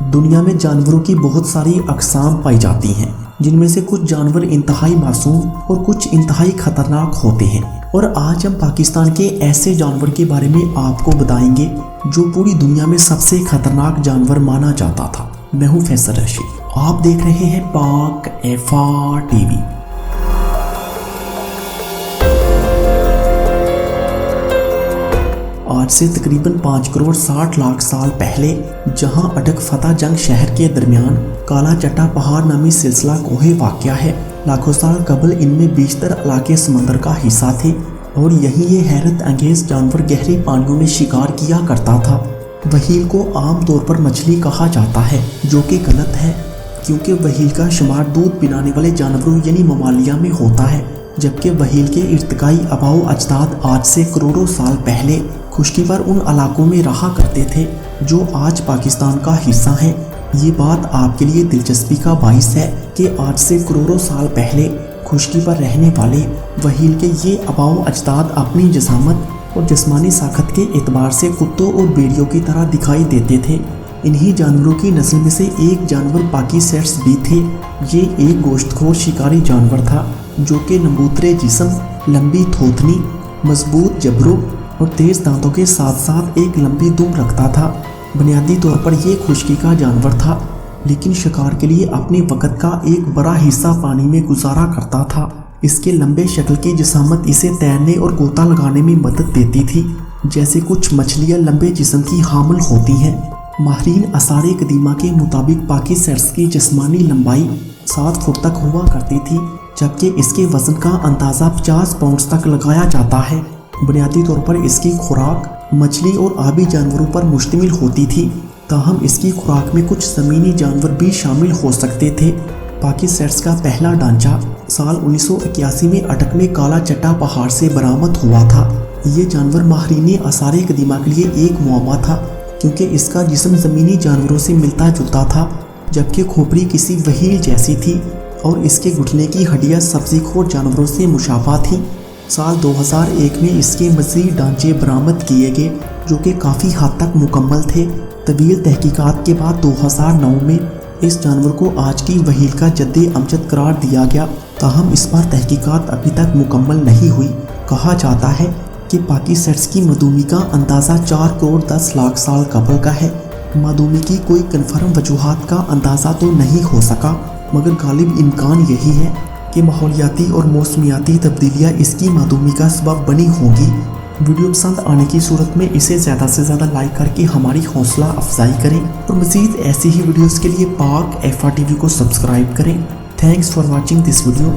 دنیا میں جانوروں کی بہت ساری اقسام پائی جاتی ہیں، جن میں سے کچھ جانور انتہائی معصوم اور کچھ انتہائی خطرناک ہوتے ہیں، اور آج ہم پاکستان کے ایسے جانور کے بارے میں آپ کو بتائیں گے جو پوری دنیا میں سب سے خطرناک جانور مانا جاتا تھا۔ میں ہوں فیصل رشید، آپ دیکھ رہے ہیں پاک ایفا ٹی وی۔ آج سے تقریباً 5 کروڑ 60 لاکھ سال پہلے جہاں اٹک فتح جنگ شہر کے درمیان کالا چٹا پہاڑ نامی سلسلہ کوہ واقع ہے، لاکھوں سال قبل ان میں بیشتر علاقے سمندر کا حصہ تھے اور یہی یہ حیرت انگیز جانور گہرے پانیوں میں شکار کیا کرتا تھا۔ وہیل کو عام طور پر مچھلی کہا جاتا ہے، جو کہ غلط ہے کیونکہ وہیل کا شمار دودھ پلانے والے جانوروں یعنی ممالیہ میں ہوتا ہے، جبکہ وہیل کے ارتقائی آباء و اجداد آج سے کروڑوں سال پہلے خشکی پر ان علاقوں میں رہا کرتے تھے جو آج پاکستان کا حصہ ہیں۔ یہ بات آپ کے لیے دلچسپی کا باعث ہے کہ آج سے کروڑوں سال پہلے خشکی پر رہنے والے وہیل کے یہ آباء و اجداد اپنی جسامت اور جسمانی ساخت کے اعتبار سے کتوں اور بیڑیوں کی طرح دکھائی دیتے تھے۔ انہی جانوروں کی نسل میں سے ایک جانور پاکیسیرس بھی تھے۔ یہ ایک گوشت خور شکاری جانور تھا جو کہ نمبوترے جسم، لمبی تھوتنی، مضبوط جبڑوں اور تیز دانتوں کے ساتھ ساتھ ایک لمبی دم رکھتا تھا۔ بنیادی طور پر یہ خشکی کا جانور تھا، لیکن شکار کے لیے اپنے وقت کا ایک بڑا حصہ پانی میں گزارا کرتا تھا۔ اس کے لمبے شکل کی جسامت اسے تیرنے اور غوطہ لگانے میں مدد دیتی تھی، جیسے کچھ مچھلیاں لمبے جسم کی حامل ہوتی ہیں۔ ماہرین آثار قدیمہ کے مطابق پاکیسیرس کی جسمانی لمبائی 7 فٹ تک ہوا کرتی تھی، جبکہ اس کے وزن کا اندازہ 50 پاؤنڈز تک لگایا جاتا ہے۔ بنیادی طور پر اس کی خوراک مچھلی اور آبی جانوروں پر مشتمل ہوتی تھی، تاہم اس کی خوراک میں کچھ زمینی جانور بھی شامل ہو سکتے تھے۔ پاکیسیرس کا پہلا ڈھانچہ سال 1981 میں اٹک میں کالا چٹا پہاڑ سے برآمد ہوا تھا۔ یہ جانور ماہرین آثار قدیمہ کے لیے ایک معمہ تھا کیونکہ اس کا جسم زمینی جانوروں سے ملتا جلتا تھا، جبکہ کھوپڑی کسی وہیل جیسی تھی اور اس کے گھٹنے کی ہڈیاں سبزی خور جانوروں سے مشابہ تھیں۔ سال 2001 میں اس کے مزید ڈھانچے برآمد کیے گئے جو کہ کافی حد تک مکمل تھے۔ طویل تحقیقات کے بعد 2009 میں اس جانور کو آج کی وہیل کا جد امجد قرار دیا گیا، تاہم اس پر تحقیقات ابھی تک مکمل نہیں ہوئی۔ کہا جاتا ہے کہ پاکیسیرس کی معدومی کا اندازہ 4 کروڑ 10 لاکھ سال قبل کا ہے۔ معدومی کی کوئی کنفرم وجوہات کا اندازہ تو نہیں ہو سکا، مگر غالب امکان یہی ہے کہ ماحولیاتی اور موسمیاتی تبدیلیاں اس کی معدومی کا سبب بنی ہوں گی۔ ویڈیو پسند آنے کی صورت میں اسے زیادہ سے زیادہ لائک کر کے ہماری حوصلہ افزائی کریں اور مزید ایسی ہی ویڈیوز کے لیے پاک ایفا ٹی وی کو سبسکرائب کریں۔ Thanks for watching this video.